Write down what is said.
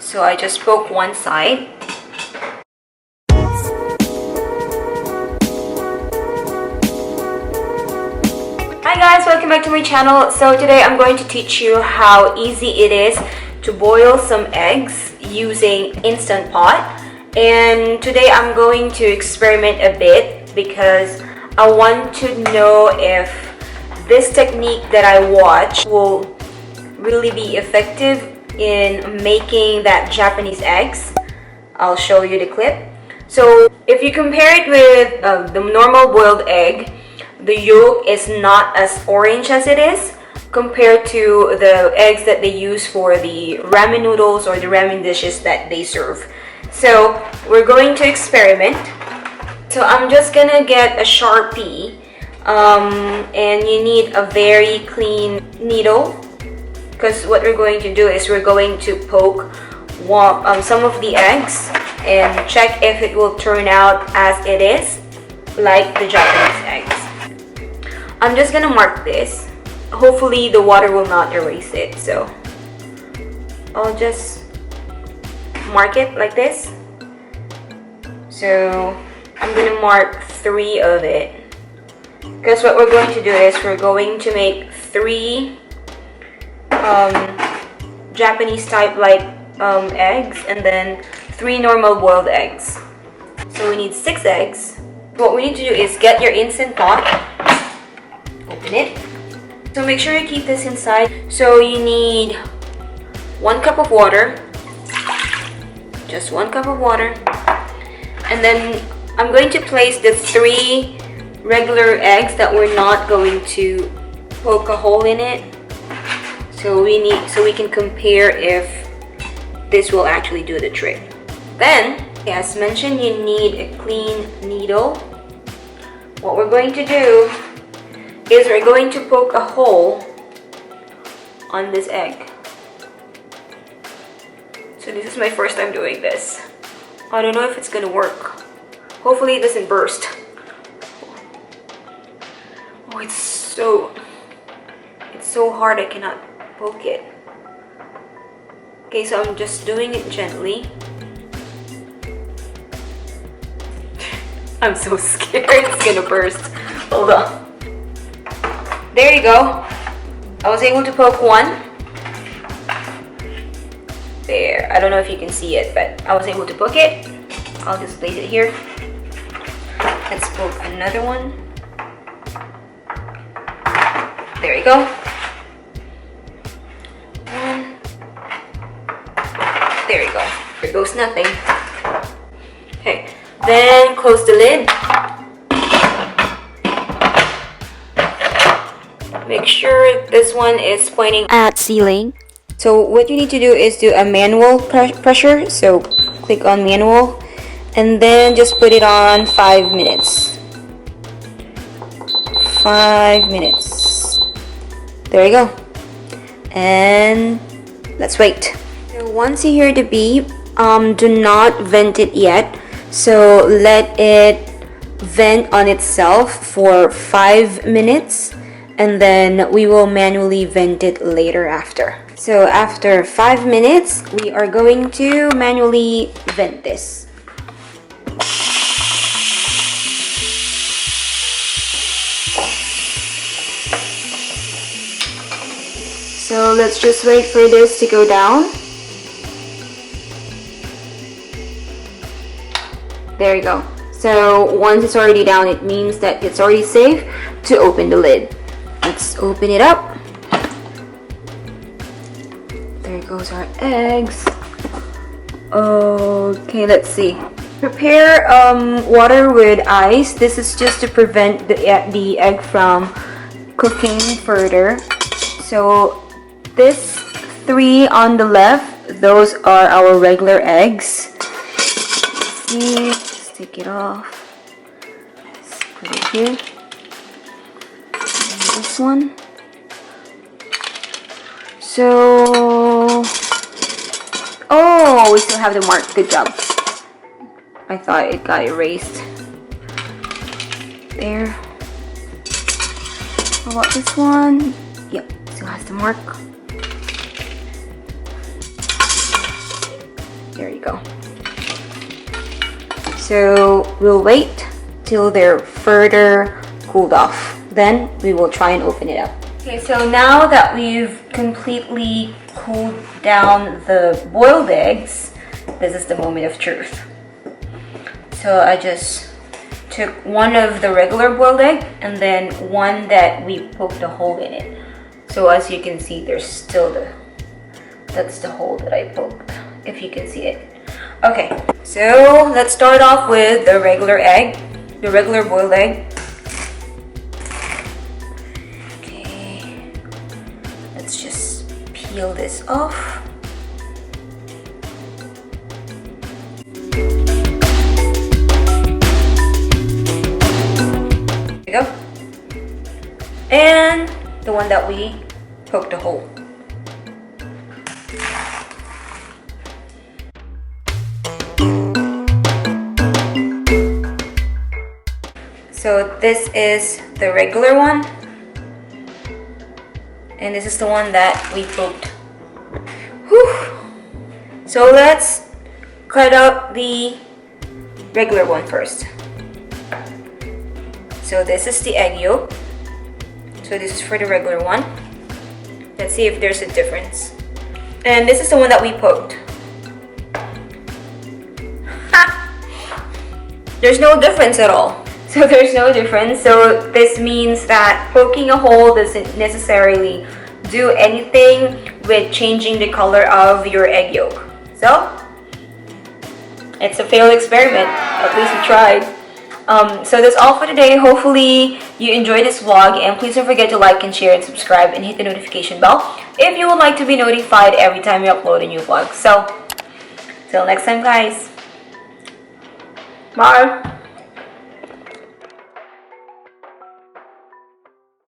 So I just poke one side. Hi guys, welcome back to my channel. So today I'm going to teach you how easy it is to boil some eggs using Instant Pot. And today I'm going to experiment a bit because I want to know if this technique that I watch will really be effective in making that Japanese eggs. I'll show you the clip. So if you compare it with the normal boiled egg, the yolk is not as orange as it is compared to the eggs that they use for the ramen noodles or the ramen dishes that they serve. So we're going to experiment. So I'm just gonna get a Sharpie and you need a very clean needle, because what we're going to do is we're going to poke some of the eggs and check if it will turn out as it is, like the Japanese eggs. I'm just gonna mark this. Hopefully the water will not erase it, so I'll just mark it like this. So I'm gonna mark 3 of it, because what we're going to do is we're going to make 3 Japanese type like eggs, and then 3 normal boiled eggs. So we need 6 eggs. What we need to do is get your Instant Pot, open it. So make sure you keep this inside. So you need 1 cup of water, just 1 cup of water, and then I'm going to place the 3 regular eggs that we're not going to poke a hole in it. So we can compare if this will actually do the trick. Then, as mentioned, you need a clean needle. What we're going to do is we're going to poke a hole on this egg. So this is my first time doing this. I don't know if it's gonna work. Hopefully it doesn't burst. Oh, it's so hard I cannot poke it. Okay, so I'm just doing it gently. I'm so scared it's gonna burst. Hold on. There you go. I was able to poke 1. There. I don't know if you can see it, but I was able to poke it. I'll just place it here. Let's poke another one. There you go. There you go. There goes nothing. Okay, then close the lid. Make sure this one is pointing at ceiling. So what you need to do is do a manual pressure. So click on manual and then just put it on 5 minutes. 5 minutes. There you go. And let's wait. Once you hear the beep, do not vent it yet. So let it vent on itself for 5 minutes, and then we will manually vent it later after. So after 5 minutes, we are going to manually vent this. So let's just wait for this to go down. There you go. So once it's already down, it means that it's already safe to open the lid. Let's open it up. There goes our eggs. Okay, let's see. Prepare water with ice. This is just to prevent the egg from cooking further. So this 3 on the left, those are our regular eggs. See, just take it off. Let's put it here. And this one. So, oh, we still have the mark. Good job. I thought it got erased. There. How about this one? Yep, still has the mark. There you go. So we'll wait till they're further cooled off. Then we will try and open it up. Okay, so now that we've completely cooled down the boiled eggs, this is the moment of truth. So I just took one of the regular boiled egg and then one that we poked a hole in it. So as you can see, there's still that's the hole that I poked, if you can see it. Okay, so let's start off with the regular egg, the regular boiled egg. Okay, let's just peel this off. There we go. And the one that we poked a hole. So this is the regular one, and this is the one that we poked. Whew. So let's cut out the regular one first. So this is the egg yolk. So this is for the regular one. Let's see if there's a difference. And this is the one that we poked. Ha! There's no difference at all. So there's no difference. So this means that poking a hole doesn't necessarily do anything with changing the color of your egg yolk. So it's a failed experiment. At least we tried. So that's all for today. Hopefully you enjoyed this vlog, and please don't forget to like and share and subscribe and hit the notification bell if you would like to be notified every time we upload a new vlog. So till next time, guys. Bye.